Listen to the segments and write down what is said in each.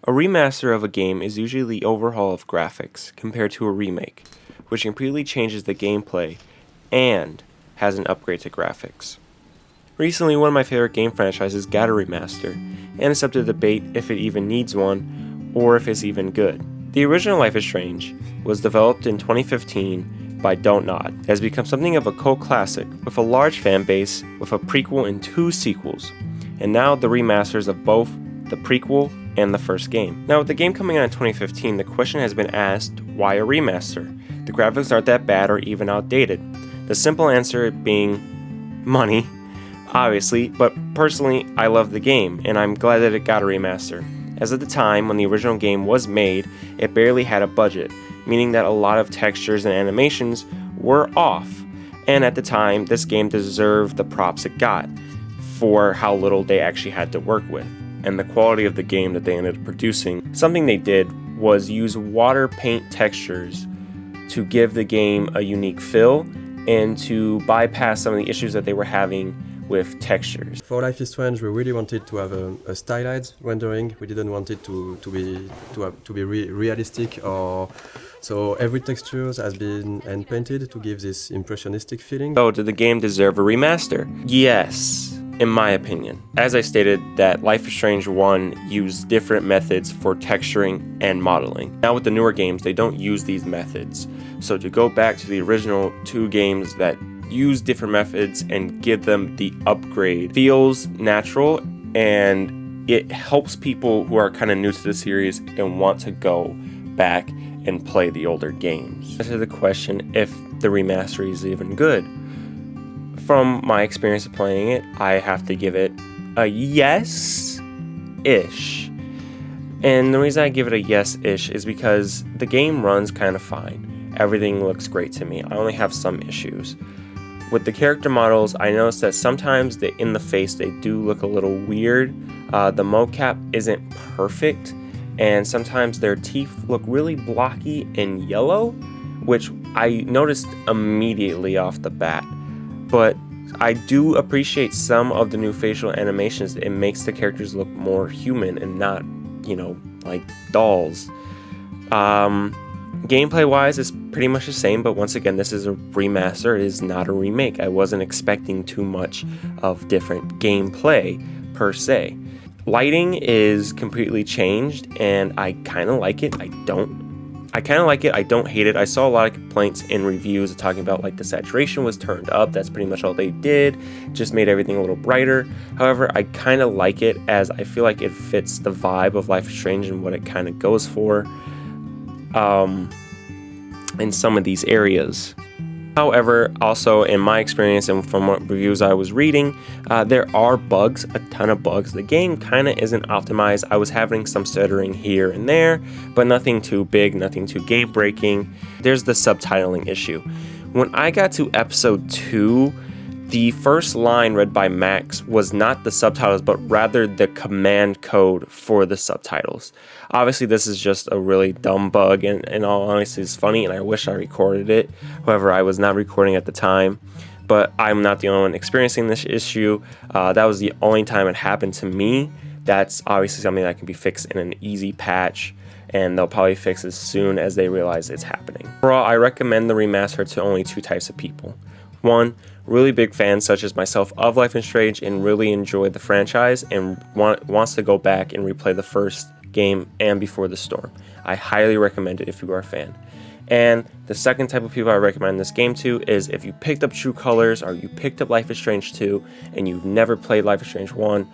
A remaster of a game is usually the overhaul of graphics compared to a remake, which completely changes the gameplay and has an upgrade to graphics. Recently, one of my favorite game franchises got a remaster, and it's up to debate if it even needs one or if it's even good. The original Life is Strange was developed in 2015 by Don't Nod. It has become something of a cult classic with a large fan base with a prequel and 2 sequels, and now the remasters of both the prequel and the first game. Now with the game coming out in 2015, the question has been asked, why a remaster? The graphics aren't that bad or even outdated. The simple answer being money, obviously, but personally I love the game and I'm glad that it got a remaster. As at the time when the original game was made, it barely had a budget, meaning that a lot of textures and animations were off, and at the time this game deserved the props it got for how little they actually had to work with and the quality of the game that they ended up producing. Something they did was use water paint textures to give the game a unique feel and to bypass some of the issues that they were having with textures. For Life is Strange, we really wanted to have a stylized rendering. We didn't want it to be realistic, or so every texture has been hand painted to give this impressionistic feeling. So did the game deserve a remaster? Yes, in my opinion. As I stated, that Life is Strange 1 used different methods for texturing and modeling. Now with the newer games, they don't use these methods. So to go back to the original 2 games that use different methods and give them the upgrade feels natural, and it helps people who are kind of new to the series and want to go back and play the older games. This is the question if the remaster is even good. From my experience of playing it, I have to give it a yes-ish. And the reason I give it a yes-ish is because the game runs kind of fine. Everything looks great to me. I only have some issues. With the character models, I noticed that sometimes in the face they do look a little weird. The mocap isn't perfect, and sometimes their teeth look really blocky and yellow, which I noticed immediately off the bat. But I do appreciate some of the new facial animations. It makes the characters look more human and not, like dolls. Gameplay wise, it's pretty much the same, but once again, this is a remaster. It is not a remake. I wasn't expecting too much of different gameplay per se. Lighting is completely changed, and I kind of like it. I kind of like it. I don't hate it. I saw a lot of complaints in reviews talking about like the saturation was turned up. That's pretty much all they did. Just made everything a little brighter. However, I kind of like it as I feel like it fits the vibe of Life is Strange and what it kind of goes for in some of these areas. However, also in my experience and from what reviews I was reading, there are bugs, a ton of bugs. The game kind of isn't optimized. I was having some stuttering here and there, but nothing too big, nothing too game breaking. There's the subtitling issue. When I got to episode 2, the first line read by Max was not the subtitles, but rather the command code for the subtitles. Obviously, this is just a really dumb bug, and in all honesty, it's funny, and I wish I recorded it. However, I was not recording at the time, but I'm not the only one experiencing this issue. That was the only time it happened to me. That's obviously something that can be fixed in an easy patch, and they'll probably fix as soon as they realize it's happening. Overall, I recommend the remaster to only 2 types of people. 1, really big fans such as myself of Life is Strange and really enjoyed the franchise and wants to go back and replay the first game and Before the Storm. I highly recommend it if you are a fan. And the second type of people I recommend this game to is if you picked up True Colors or you picked up Life is Strange 2 and you've never played Life is Strange 1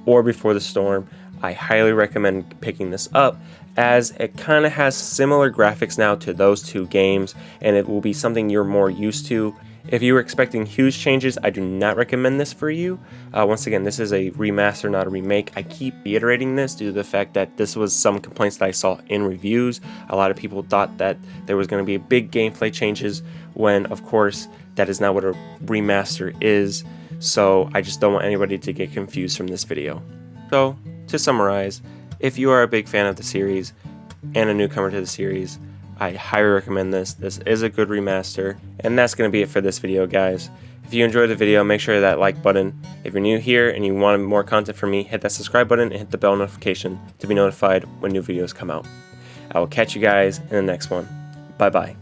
or Before the Storm, I highly recommend picking this up as it kind of has similar graphics now to those 2 games, and it will be something you're more used to. If you were expecting huge changes, I do not recommend this for you. Once again, this is a remaster, not a remake. I keep reiterating this due to the fact that this was some complaints that I saw in reviews. A lot of people thought that there was going to be big gameplay changes when, of course, that is not what a remaster is. So I just don't want anybody to get confused from this video. So, to summarize, if you are a big fan of the series and a newcomer to the series, I highly recommend this. This is a good remaster, and that's going to be it for this video, guys. If you enjoyed the video, make sure that like button. If you're new here and you want more content from me, hit that subscribe button and hit the bell notification to be notified when new videos come out. I will catch you guys in the next one. Bye bye.